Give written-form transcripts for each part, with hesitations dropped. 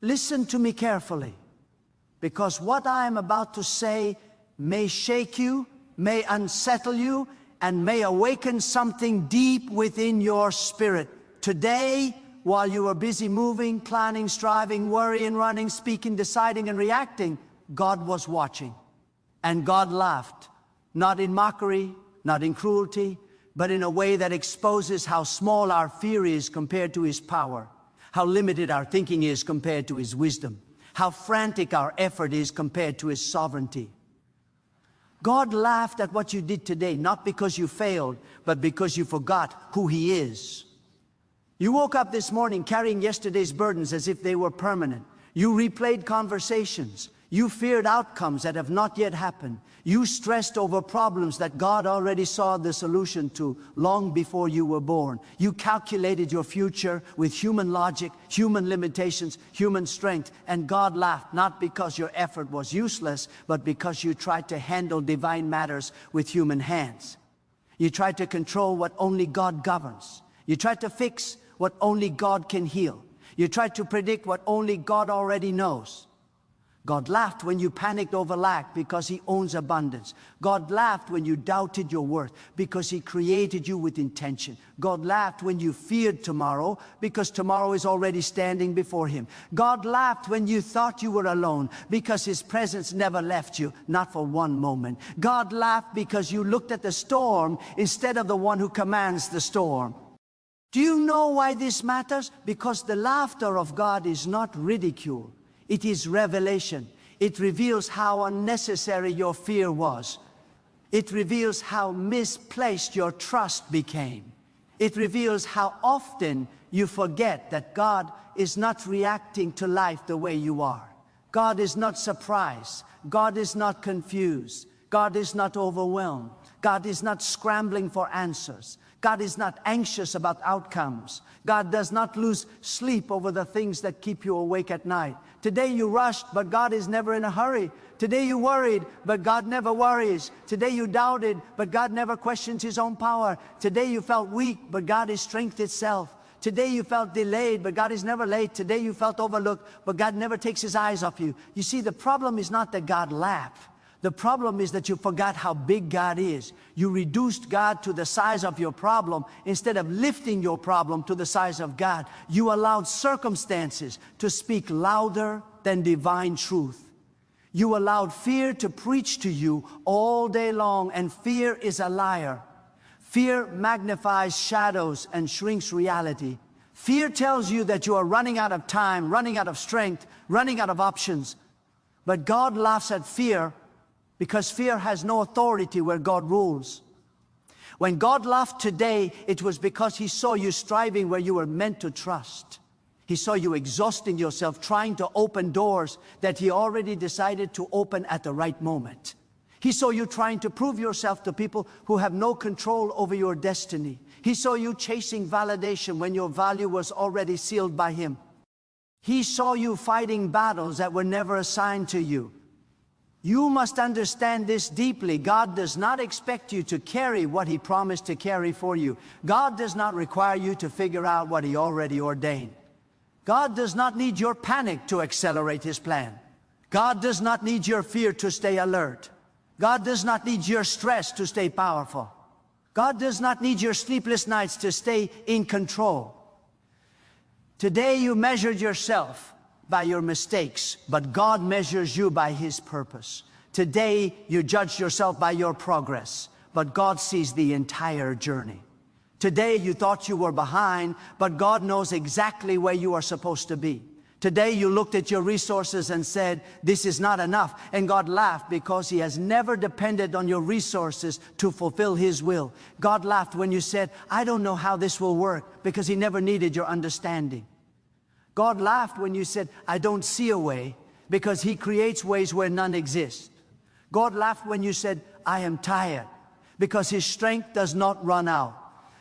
Listen to me carefully, because what I am about to say may shake you, may unsettle you, and may awaken something deep within your spirit. Today, while you were busy moving, planning, striving, worrying, running, speaking, deciding, and reacting, God was watching. And God laughed, not in mockery, not in cruelty, but in a way that exposes how small our fear is compared to His power, how limited our thinking is compared to His wisdom, how frantic our effort is compared to His sovereignty. God laughed at what you did today, not because you failed, but because you forgot who He is. You woke up this morning carrying yesterday's burdens as if they were permanent. You replayed conversations. You feared outcomes that have not yet happened. You stressed over problems that God already saw the solution to long before you were born. You calculated your future with human logic, human limitations, human strength, and God laughed, not because your effort was useless, but because you tried to handle divine matters with human hands. You tried to control what only God governs. You tried to fix what only God can heal. You tried to predict what only God already knows. God laughed when you panicked over lack because He owns abundance. God laughed when you doubted your worth because He created you with intention. God laughed when you feared tomorrow because tomorrow is already standing before Him. God laughed when you thought you were alone because His presence never left you, not for one moment. God laughed because you looked at the storm instead of the one who commands the storm. Do you know why this matters? Because the laughter of God is not ridicule. It is revelation. It reveals how unnecessary your fear was. It reveals how misplaced your trust became. It reveals how often you forget that God is not reacting to life the way you are. God is not surprised. God is not confused. God is not overwhelmed. God is not scrambling for answers. God is not anxious about outcomes. God does not lose sleep over the things that keep you awake at night. Today you rushed, but God is never in a hurry. Today you worried, but God never worries. Today you doubted, but God never questions His own power. Today you felt weak, but God is strength itself. Today you felt delayed, but God is never late. Today you felt overlooked, but God never takes His eyes off you. You see, the problem is not that God laughed. The problem is that you forgot how big God is. You reduced God to the size of your problem instead of lifting your problem to the size of God. You allowed circumstances to speak louder than divine truth. You allowed fear to preach to you all day long, and fear is a liar. Fear magnifies shadows and shrinks reality. Fear tells you that you are running out of time, running out of strength, running out of options. But God laughs at fear because fear has no authority where God rules. When God laughed today, it was because He saw you striving where you were meant to trust. He saw you exhausting yourself trying to open doors that He already decided to open at the right moment. He saw you trying to prove yourself to people who have no control over your destiny. He saw you chasing validation when your value was already sealed by Him. He saw you fighting battles that were never assigned to you. You must understand this deeply. God does not expect you to carry what He promised to carry for you. God does not require you to figure out what He already ordained. God does not need your panic to accelerate His plan. God does not need your fear to stay alert. God does not need your stress to stay powerful. God does not need your sleepless nights to stay in control. Today you measured yourself by your mistakes, but God measures you by His purpose. Today, you judged yourself by your progress, but God sees the entire journey. Today, you thought you were behind, but God knows exactly where you are supposed to be. Today, you looked at your resources and said, this is not enough, and God laughed because He has never depended on your resources to fulfill His will. God laughed when you said, I don't know how this will work, because He never needed your understanding. God laughed when you said, I don't see a way, because He creates ways where none exist. God laughed when you said, I am tired, because His strength does not run out.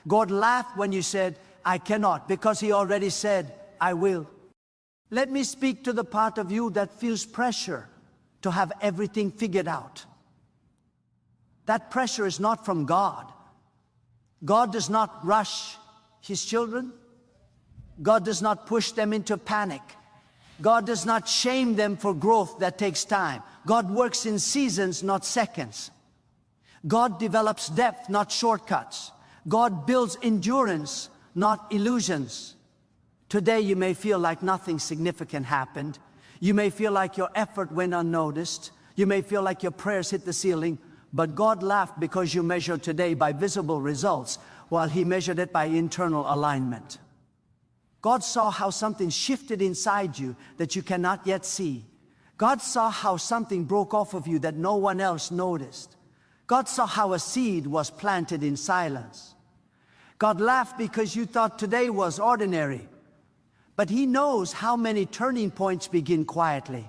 God laughed when you said, I cannot, because He already said, I will. Let me speak to the part of you that feels pressure to have everything figured out. That pressure is not from God. God does not rush His children. God does not push them into panic. God does not shame them for growth that takes time. God works in seasons, not seconds. God develops depth, not shortcuts. God builds endurance, not illusions. Today you may feel like nothing significant happened. You may feel like your effort went unnoticed. You may feel like your prayers hit the ceiling. But God laughed because you measured today by visible results, while He measured it by internal alignment. God saw how something shifted inside you that you cannot yet see. God saw how something broke off of you that no one else noticed. God saw how a seed was planted in silence. God laughed because you thought today was ordinary. But He knows how many turning points begin quietly.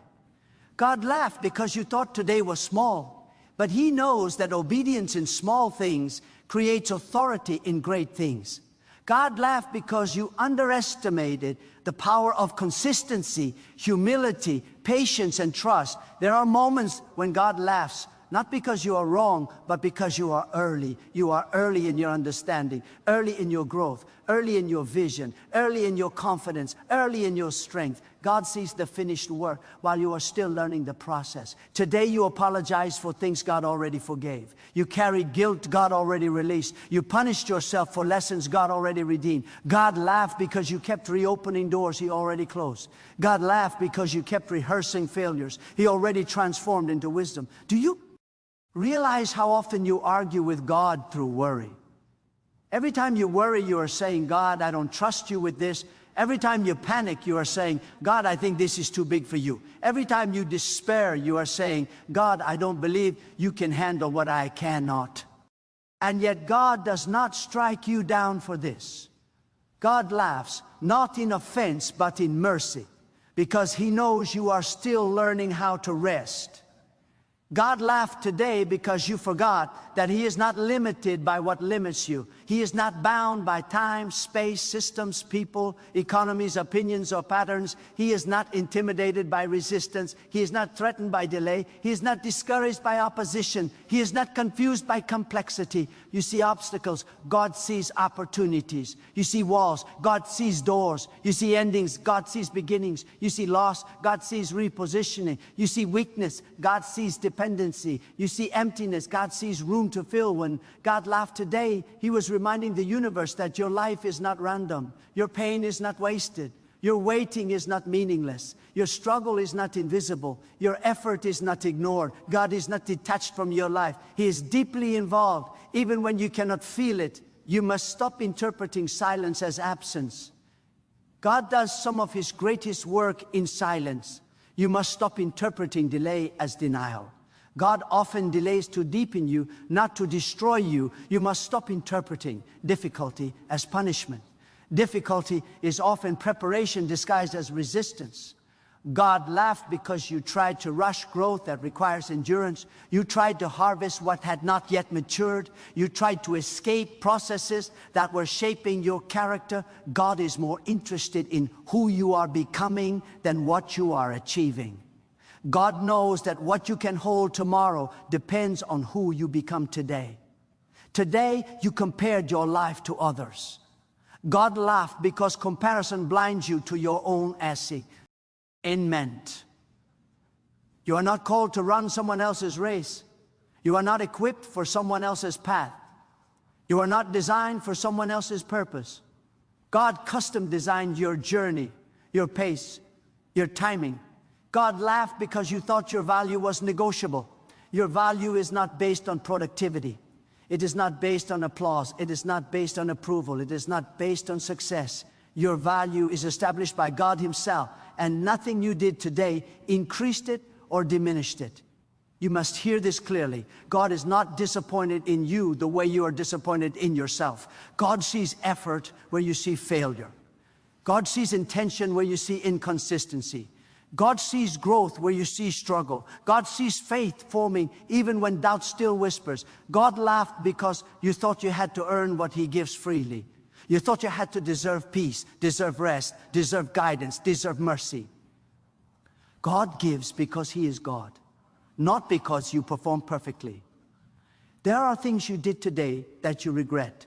God laughed because you thought today was small. But He knows that obedience in small things creates authority in great things. God laughed because you underestimated the power of consistency, humility, patience, and trust. There are moments when God laughs, not because you are wrong, but because you are early. You are early in your understanding, early in your growth, early in your vision, early in your confidence, early in your strength. God sees the finished work while you are still learning the process. Today you apologize for things God already forgave. You carry guilt God already released. You punished yourself for lessons God already redeemed. God laughed because you kept reopening doors He already closed. God laughed because you kept rehearsing failures He already transformed into wisdom. Do you realize how often you argue with God through worry? Every time you worry, you are saying, God, I don't trust you with this. Every time you panic, you are saying, God, I think this is too big for you. Every time you despair, you are saying, God, I don't believe you can handle what I cannot. And yet God does not strike you down for this. God laughs, not in offense, but in mercy, because He knows you are still learning how to rest. God laughed today because you forgot that He is not limited by what limits you. He is not bound by time, space, systems, people, economies, opinions, or patterns. He is not intimidated by resistance. He is not threatened by delay. He is not discouraged by opposition. He is not confused by complexity. You see obstacles, God sees opportunities. You see walls, God sees doors. You see endings, God sees beginnings. You see loss, God sees repositioning. You see weakness, God sees dependency. You see emptiness, God sees room to fill. When God laughed today, He was reminding the universe that your life is not random. Your pain is not wasted. Your waiting is not meaningless. Your struggle is not invisible. Your effort is not ignored. God is not detached from your life. He is deeply involved. Even when you cannot feel it, you must stop interpreting silence as absence. God does some of His greatest work in silence. You must stop interpreting delay as denial. God often delays to deepen you, not to destroy you. You must stop interpreting difficulty as punishment. Difficulty is often preparation disguised as resistance. God laughed because you tried to rush growth that requires endurance. You tried to harvest what had not yet matured. You tried to escape processes that were shaping your character. God is more interested in who you are becoming than what you are achieving. God knows that what you can hold tomorrow depends on who you become today. Today, you compared your life to others. God laughed because comparison blinds you to your own assignment. You are not called to run someone else's race. You are not equipped for someone else's path. You are not designed for someone else's purpose. God custom designed your journey, your pace, your timing. God laughed because you thought your value was negotiable. Your value is not based on productivity. It is not based on applause. It is not based on approval. It is not based on success. Your value is established by God Himself, and nothing you did today increased it or diminished it. You must hear this clearly. God is not disappointed in you the way you are disappointed in yourself. God sees effort where you see failure. God sees intention where you see inconsistency. God sees growth where you see struggle. God sees faith forming even when doubt still whispers. God laughed because you thought you had to earn what He gives freely. You thought you had to deserve peace, deserve rest, deserve guidance, deserve mercy. God gives because He is God, not because you perform perfectly. There are things you did today that you regret,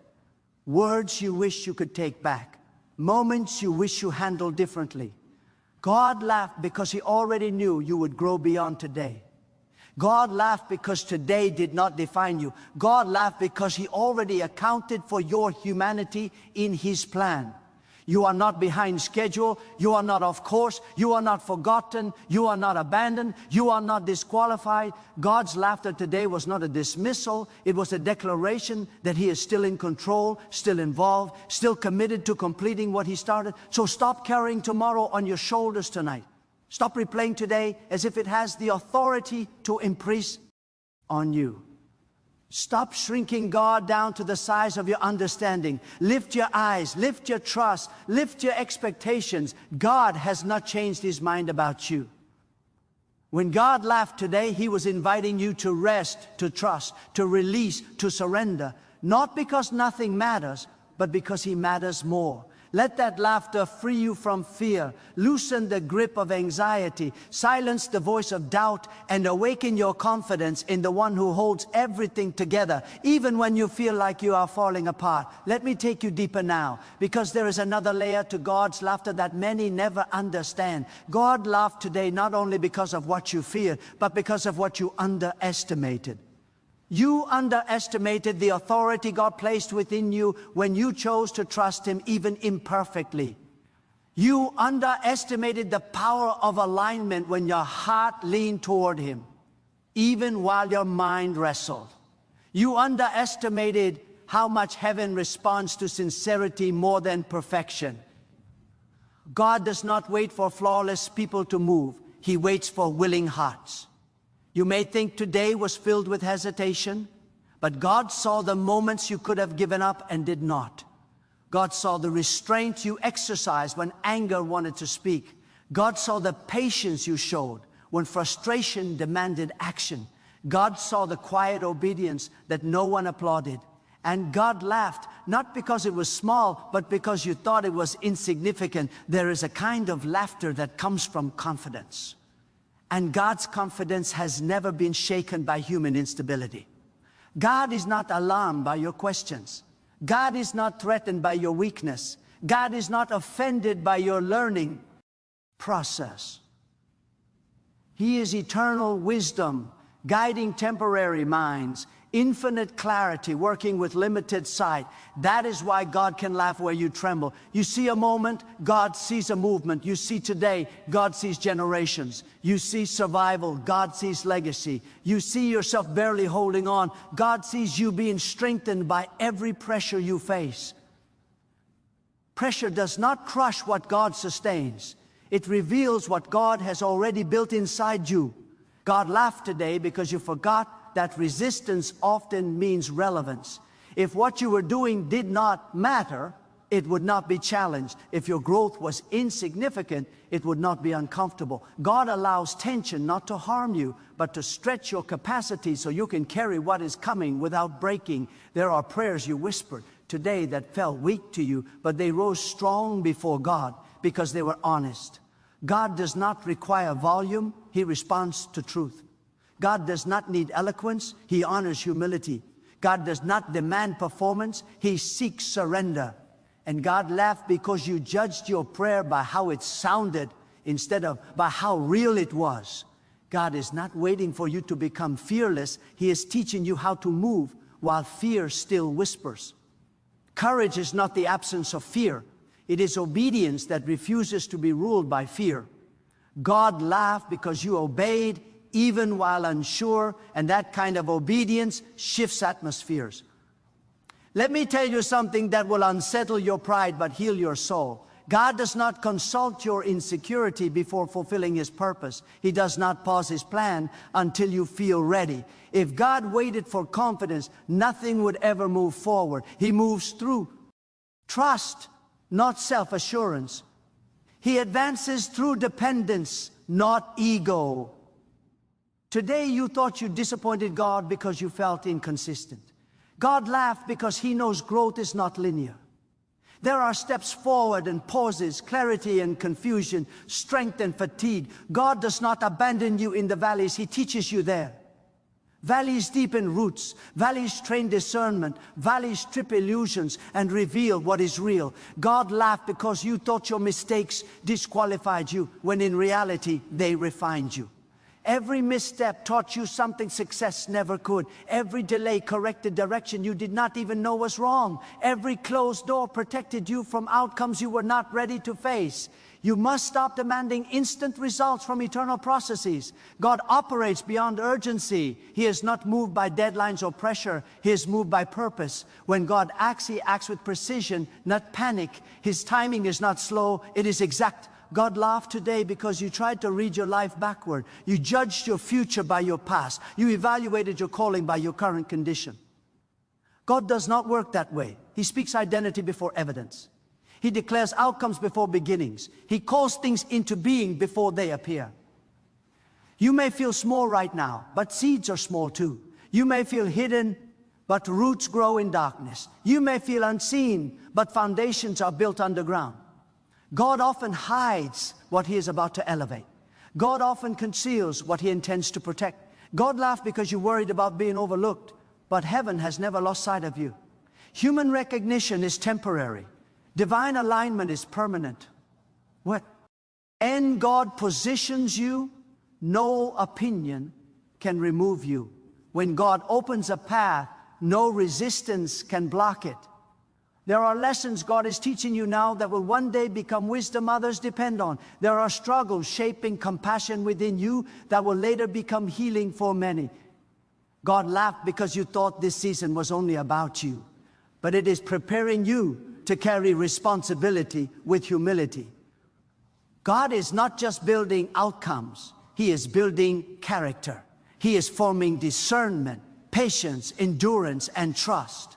words you wish you could take back, moments you wish you handled differently. God laughed because He already knew you would grow beyond today. God laughed because today did not define you. God laughed because He already accounted for your humanity in His plan. You are not behind schedule. You are not off course. You are not forgotten. You are not abandoned. You are not disqualified. God's laughter today was not a dismissal. It was a declaration that He is still in control, still involved, still committed to completing what He started. So stop carrying tomorrow on your shoulders tonight. Stop replaying today as if it has the authority to impress on you. Stop shrinking God down to the size of your understanding. Lift your eyes, lift your trust, lift your expectations. God has not changed His mind about you. When God laughed today, He was inviting you to rest, to trust, to release, to surrender. Not because nothing matters, but because He matters more. Let that laughter free you from fear, loosen the grip of anxiety, silence the voice of doubt, and awaken your confidence in the one who holds everything together, even when you feel like you are falling apart. Let me take you deeper now, because there is another layer to God's laughter that many never understand. God laughed today not only because of what you feared, but because of what you underestimated. You underestimated the authority God placed within you when you chose to trust Him even imperfectly. You underestimated the power of alignment when your heart leaned toward Him, even while your mind wrestled. You underestimated how much heaven responds to sincerity more than perfection. God does not wait for flawless people to move. He waits for willing hearts. You may think today was filled with hesitation, but God saw the moments you could have given up and did not. God saw the restraint you exercised when anger wanted to speak. God saw the patience you showed when frustration demanded action. God saw the quiet obedience that no one applauded. And God laughed, not because it was small, but because you thought it was insignificant. There is a kind of laughter that comes from confidence. And God's confidence has never been shaken by human instability. God is not alarmed by your questions. God is not threatened by your weakness. God is not offended by your learning process. He is eternal wisdom, guiding temporary minds, infinite clarity, working with limited sight. That is why God can laugh where you tremble. You see a moment, God sees a movement. You see today, God sees generations. You see survival, God sees legacy. You see yourself barely holding on. God sees you being strengthened by every pressure you face. Pressure does not crush what God sustains. It reveals what God has already built inside you. God laughed today because you forgot that resistance often means relevance. If what you were doing did not matter, it would not be challenged. If your growth was insignificant, it would not be uncomfortable. God allows tension not to harm you, but to stretch your capacity so you can carry what is coming without breaking. There are prayers you whispered today that felt weak to you, but they rose strong before God because they were honest. God does not require volume. He responds to truth. God does not need eloquence. He honors humility. God does not demand performance. He seeks surrender. And God laughed because you judged your prayer by how it sounded instead of by how real it was. God is not waiting for you to become fearless. He is teaching you how to move while fear still whispers. Courage is not the absence of fear. It is obedience that refuses to be ruled by fear. God laughed because you obeyed even while unsure, and that kind of obedience shifts atmospheres. Let me tell you something that will unsettle your pride but heal your soul. God does not consult your insecurity before fulfilling His purpose. He does not pause His plan until you feel ready. If God waited for confidence, nothing would ever move forward. He moves through trust, not self-assurance. He advances through dependence, not ego. Today you thought you disappointed God because you felt inconsistent. God laughed because He knows growth is not linear. There are steps forward and pauses, clarity and confusion, strength and fatigue. God does not abandon you in the valleys. He teaches you there. Valleys deepen roots, valleys train discernment, valleys strip illusions and reveal what is real. God laughed because you thought your mistakes disqualified you, when in reality they refined you. Every misstep taught you something success never could. Every delay corrected direction you did not even know was wrong. Every closed door protected you from outcomes you were not ready to face. You must stop demanding instant results from eternal processes. God operates beyond urgency. He is not moved by deadlines or pressure. He is moved by purpose. When God acts, He acts with precision, not panic. His timing is not slow, it is exact. God laughed today because you tried to read your life backward. You judged your future by your past. You evaluated your calling by your current condition. God does not work that way. He speaks identity before evidence. He declares outcomes before beginnings. He calls things into being before they appear. You may feel small right now, but seeds are small too. You may feel hidden, but roots grow in darkness. You may feel unseen, but foundations are built underground. God often hides what He is about to elevate. God often conceals what He intends to protect. God laughed because you worried about being overlooked, but heaven has never lost sight of you. Human recognition is temporary. Divine alignment is permanent. When God positions you, no opinion can remove you. When God opens a path, no resistance can block it. There are lessons God is teaching you now that will one day become wisdom others depend on. There are struggles shaping compassion within you that will later become healing for many. God laughed because you thought this season was only about you, but it is preparing you to carry responsibility with humility. God is not just building outcomes, He is building character. He is forming discernment, patience, endurance, and trust.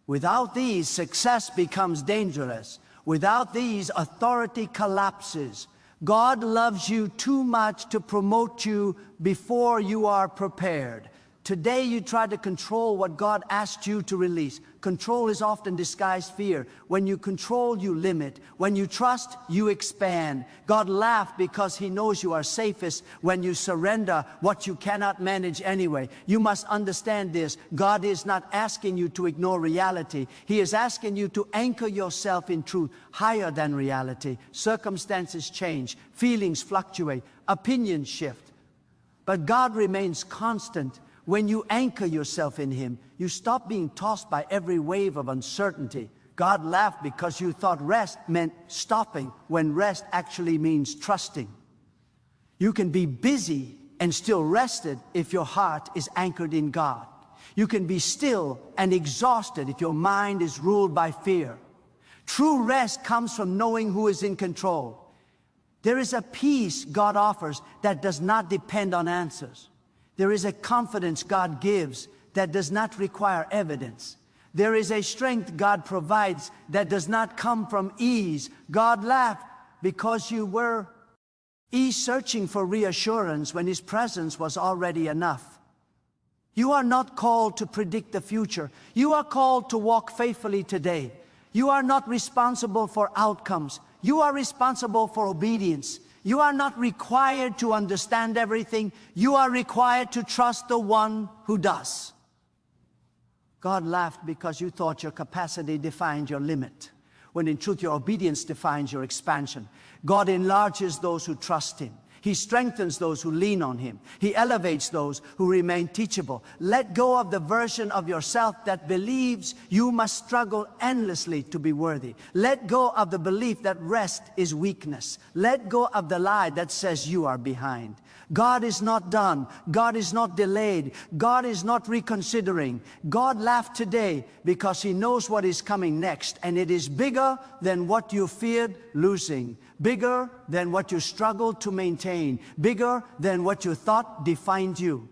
Without these, success becomes dangerous. Without these, authority collapses. God loves you too much to promote you before you are prepared. Today you try to control what God asked you to release. Control is often disguised fear. When you control, you limit. When you trust, you expand. God laughed because He knows you are safest when you surrender what you cannot manage anyway. You must understand this. God is not asking you to ignore reality. He is asking you to anchor yourself in truth higher than reality. Circumstances change. Feelings fluctuate. Opinions shift. But God remains constant. When you anchor yourself in Him, you stop being tossed by every wave of uncertainty. God laughed because you thought rest meant stopping, when rest actually means trusting. You can be busy and still rested if your heart is anchored in God. You can be still and exhausted if your mind is ruled by fear. True rest comes from knowing who is in control. There is a peace God offers that does not depend on answers. There is a confidence God gives that does not require evidence. There is a strength God provides that does not come from ease. God laughed because you were searching for reassurance when His presence was already enough. You are not called to predict the future. You are called to walk faithfully today. You are not responsible for outcomes. You are responsible for obedience. You are not required to understand everything. You are required to trust the one who does. God laughed because you thought your capacity defined your limit, when in truth your obedience defines your expansion. God enlarges those who trust Him. He strengthens those who lean on Him. He elevates those who remain teachable. Let go of the version of yourself that believes you must struggle endlessly to be worthy. Let go of the belief that rest is weakness. Let go of the lie that says you are behind. God is not done. God is not delayed. God is not reconsidering. God laughed today because He knows what is coming next, and it is bigger than what you feared losing, bigger than what you struggled to maintain, bigger than what you thought defined you.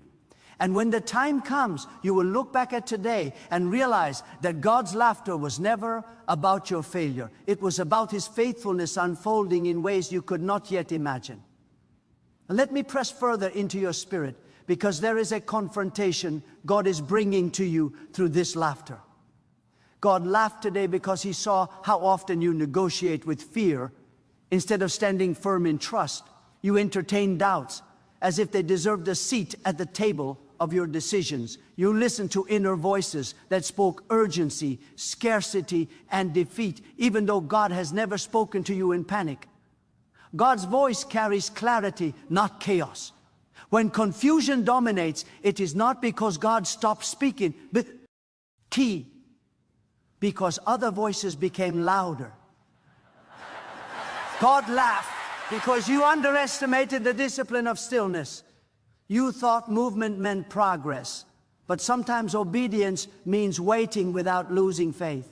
And when the time comes, you will look back at today and realize that God's laughter was never about your failure. It was about His faithfulness unfolding in ways you could not yet imagine. Let me press further into your spirit, because there is a confrontation God is bringing to you through this laughter. God laughed today because He saw how often you negotiate with fear. Instead of standing firm in trust, you entertain doubts as if they deserved a seat at the table of your decisions. You listened to inner voices that spoke urgency, scarcity, and defeat, even though God has never spoken to you in panic. God's voice carries clarity, not chaos. When confusion dominates, it is not because God stopped speaking, but because other voices became louder. God laughed because you underestimated the discipline of stillness. You thought movement meant progress, but sometimes obedience means waiting without losing faith.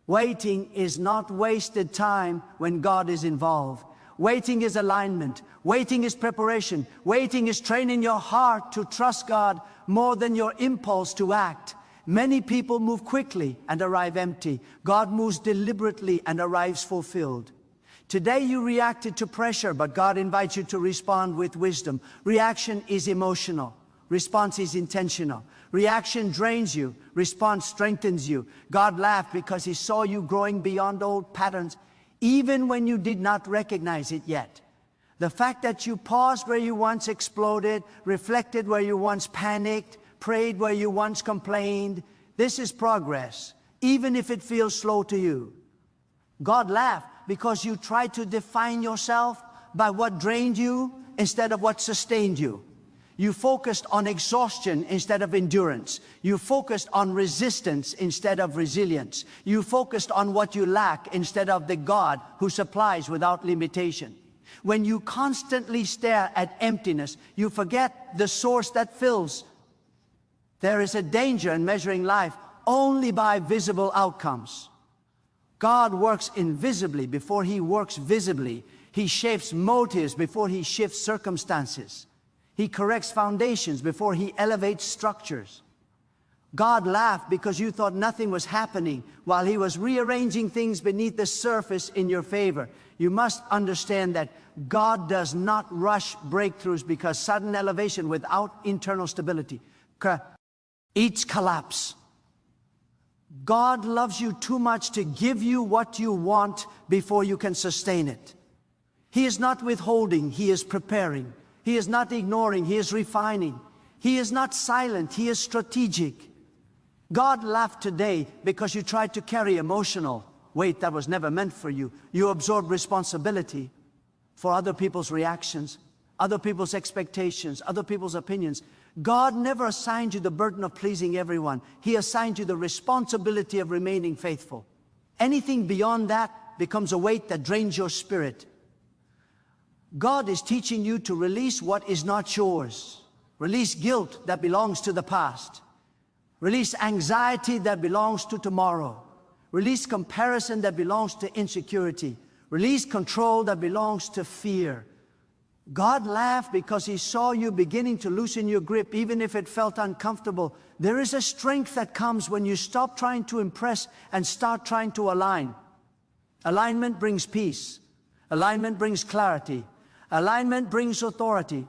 Waiting is not wasted time when God is involved. Waiting is alignment. Waiting is preparation. Waiting is training your heart to trust God more than your impulse to act. Many people move quickly and arrive empty. God moves deliberately and arrives fulfilled. Today you reacted to pressure, but God invites you to respond with wisdom. Reaction is emotional. Response is intentional. Reaction drains you. Response strengthens you. God laughed because He saw you growing beyond old patterns, even when you did not recognize it yet. The fact that you paused where you once exploded, reflected where you once panicked, prayed where you once complained, this is progress, even if it feels slow to you. God laughed because you tried to define yourself by what drained you instead of what sustained you. You focused on exhaustion instead of endurance. You focused on resistance instead of resilience. You focused on what you lack instead of the God who supplies without limitation. When you constantly stare at emptiness, you forget the source that fills. There is a danger in measuring life only by visible outcomes. God works invisibly before He works visibly. He shapes motives before He shifts circumstances. He corrects foundations before He elevates structures. God laughed because you thought nothing was happening while He was rearranging things beneath the surface in your favor. You must understand that God does not rush breakthroughs because sudden elevation without internal stability eats collapse. God loves you too much to give you what you want before you can sustain it. He is not withholding, He is preparing. He is not ignoring, He is refining. He is not silent, He is strategic. God laughed today because you tried to carry emotional weight that was never meant for you. You absorbed responsibility for other people's reactions, other people's expectations, other people's opinions. God never assigned you the burden of pleasing everyone. He assigned you the responsibility of remaining faithful. Anything beyond that becomes a weight that drains your spirit. God is teaching you to release what is not yours. Release guilt that belongs to the past. Release anxiety that belongs to tomorrow. Release comparison that belongs to insecurity. Release control that belongs to fear. God laughed because He saw you beginning to loosen your grip, even if it felt uncomfortable. There is a strength that comes when you stop trying to impress and start trying to align. Alignment brings peace. Alignment brings clarity. Alignment brings authority.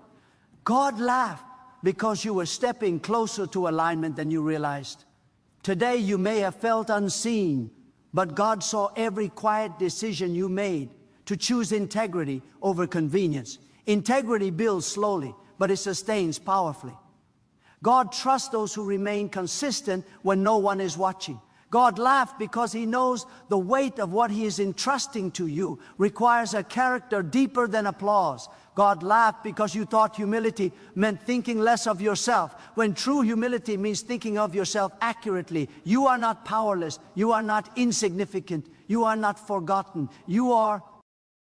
God laughed because you were stepping closer to alignment than you realized. Today you may have felt unseen, but God saw every quiet decision you made to choose integrity over convenience. Integrity builds slowly, but it sustains powerfully. God trusts those who remain consistent when no one is watching. God laughed because He knows the weight of what He is entrusting to you requires a character deeper than applause. God laughed because you thought humility meant thinking less of yourself, when true humility means thinking of yourself accurately. You are not powerless. You are not insignificant. You are not forgotten. You are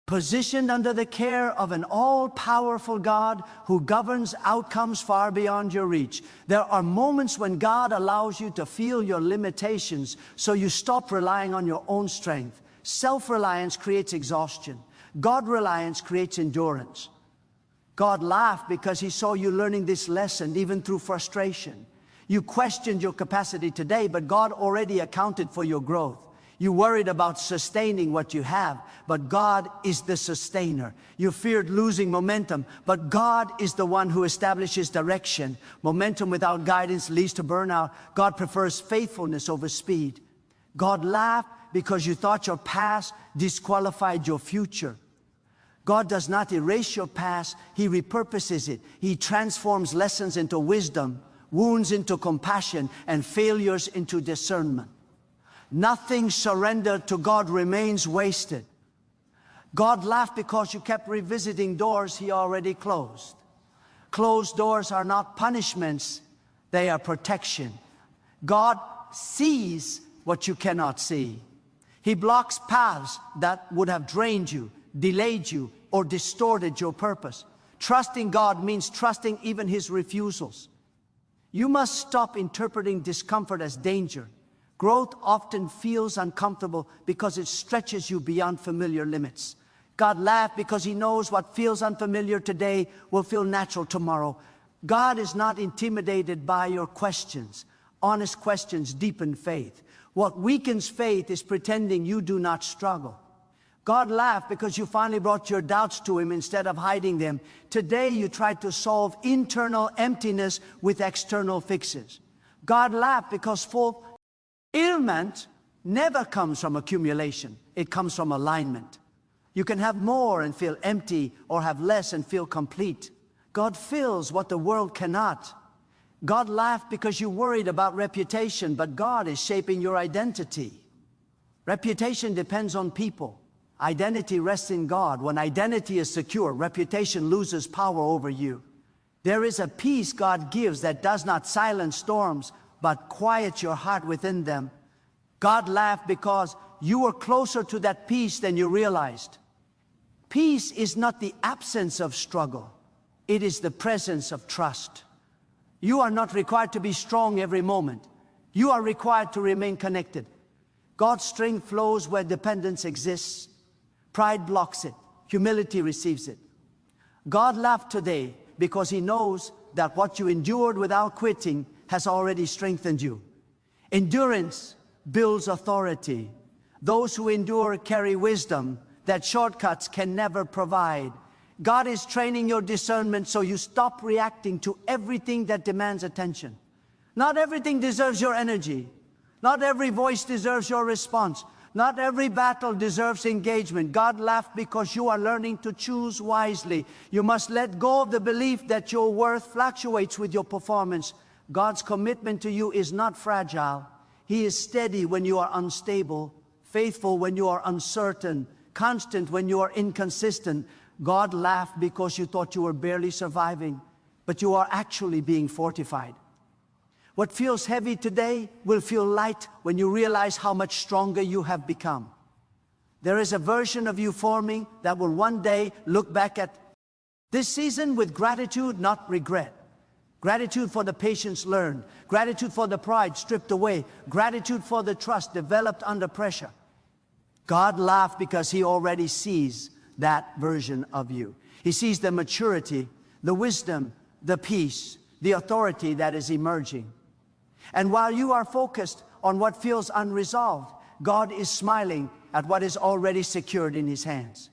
positioned under the care of an all-powerful God who governs outcomes far beyond your reach. There are moments when God allows you to feel your limitations, so you stop relying on your own strength. Self-reliance creates exhaustion. God-reliance creates endurance. God laughed because He saw you learning this lesson even through frustration. You questioned your capacity today, but God already accounted for your growth. You worried about sustaining what you have, but God is the sustainer. You feared losing momentum, but God is the one who establishes direction. Momentum without guidance leads to burnout. God prefers faithfulness over speed. God laughed because you thought your past disqualified your future. God does not erase your past, He repurposes it. He transforms lessons into wisdom wounds into compassion, and failures into discernment. Nothing surrendered to God remains wasted. God laughed because you kept revisiting doors He already closed. Closed doors are not punishments, they are protection. God sees what you cannot see. He blocks paths that would have drained you, delayed you, or distorted your purpose. Trusting God means trusting even His refusals. You must stop interpreting discomfort as danger. Growth often feels uncomfortable because it stretches you beyond familiar limits. God laughed because He knows what feels unfamiliar today will feel natural tomorrow. God is not intimidated by your questions. Honest questions deepen faith. What weakens faith is pretending you do not struggle. God laughed because you finally brought your doubts to Him instead of hiding them. Today you tried to solve internal emptiness with external fixes. God laughed because fulfillment never comes from accumulation. It comes from alignment. You can have more and feel empty, or have less and feel complete. God fills what the world cannot. God laughed because you worried about reputation, but God is shaping your identity. Reputation depends on people. Identity rests in God. When identity is secure, reputation loses power over you. There is a peace God gives that does not silence storms, but quiets your heart within them. God laughed because you were closer to that peace than you realized. Peace is not the absence of struggle. It is the presence of trust. You are not required to be strong every moment. You are required to remain connected. God's strength flows where dependence exists. Pride blocks it. Humility receives it. God laughed today because He knows that what you endured without quitting has already strengthened you. Endurance builds authority. Those who endure carry wisdom that shortcuts can never provide. God is training your discernment so you stop reacting to everything that demands attention. Not everything deserves your energy. Not every voice deserves your response. Not every battle deserves engagement. God laughed because you are learning to choose wisely. You must let go of the belief that your worth fluctuates with your performance. God's commitment to you is not fragile. He is steady when you are unstable, faithful when you are uncertain, constant when you are inconsistent. God laughed because you thought you were barely surviving, but you are actually being fortified. What feels heavy today will feel light when you realize how much stronger you have become. There is a version of you forming that will one day look back at this season with gratitude, not regret. Gratitude for the patience learned, gratitude for the pride stripped away, gratitude for the trust developed under pressure. God laughed because He already sees that version of you. He sees the maturity, the wisdom, the peace, the authority that is emerging. And while you are focused on what feels unresolved, God is smiling at what is already secured in His hands.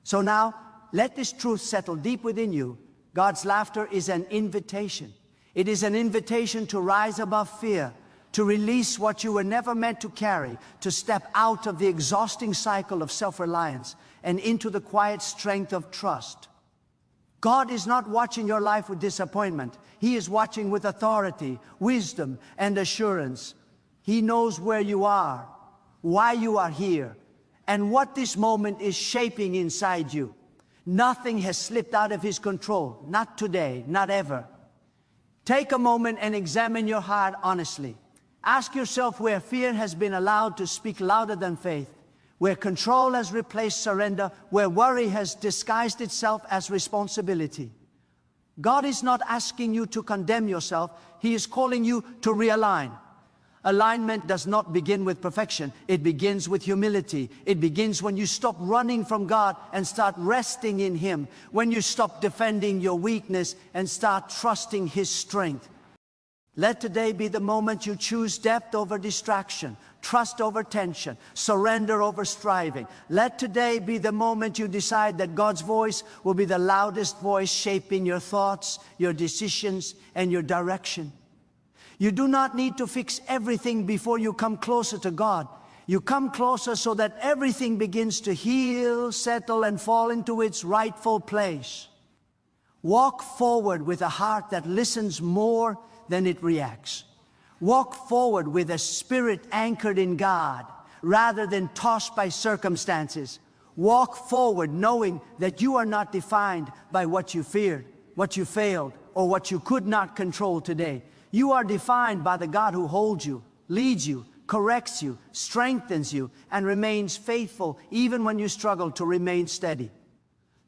So now, let this truth settle deep within you. God's laughter is an invitation. It is an invitation to rise above fear, to release what you were never meant to carry, to step out of the exhausting cycle of self-reliance and into the quiet strength of trust. God is not watching your life with disappointment. He is watching with authority, wisdom, and assurance. He knows where you are, why you are here, and what this moment is shaping inside you. Nothing has slipped out of His control. Not today, not ever. Take a moment and examine your heart honestly. Ask yourself where fear has been allowed to speak louder than faith, where control has replaced surrender, where worry has disguised itself as responsibility. God is not asking you to condemn yourself. He is calling you to realign. Alignment does not begin with perfection. It begins with humility. It begins when you stop running from God and start resting in Him, when you stop defending your weakness and start trusting His strength. Let today be the moment you choose depth over distraction, trust over tension, surrender over striving. Let today be the moment you decide that God's voice will be the loudest voice shaping your thoughts, your decisions, and your direction. You do not need to fix everything before you come closer to God. You come closer so that everything begins to heal, settle, and fall into its rightful place. Walk forward with a heart that listens more then it reacts. Walk forward with a spirit anchored in God, rather than tossed by circumstances. Walk forward knowing that you are not defined by what you feared, what you failed, or what you could not control today. You are defined by the God who holds you, leads you, corrects you, strengthens you, and remains faithful even when you struggle to remain steady.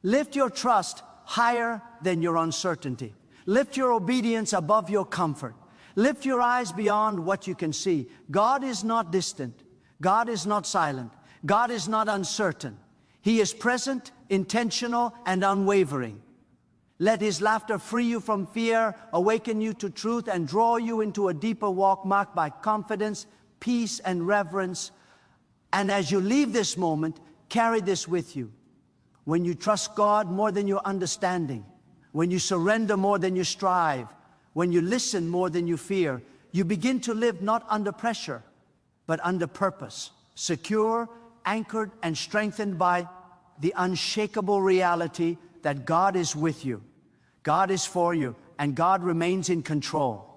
Lift your trust higher than your uncertainty. Lift your obedience above your comfort. Lift your eyes beyond what you can see. God is not distant. God is not silent. God is not uncertain. He is present, intentional, and unwavering. Let His laughter free you from fear, awaken you to truth, and draw you into a deeper walk marked by confidence, peace, and reverence. And as you leave this moment, carry this with you. When you trust God more than your understanding, when you surrender more than you strive, when you listen more than you fear, you begin to live not under pressure, but under purpose, secure, anchored, and strengthened by the unshakable reality that God is with you, God is for you, and God remains in control.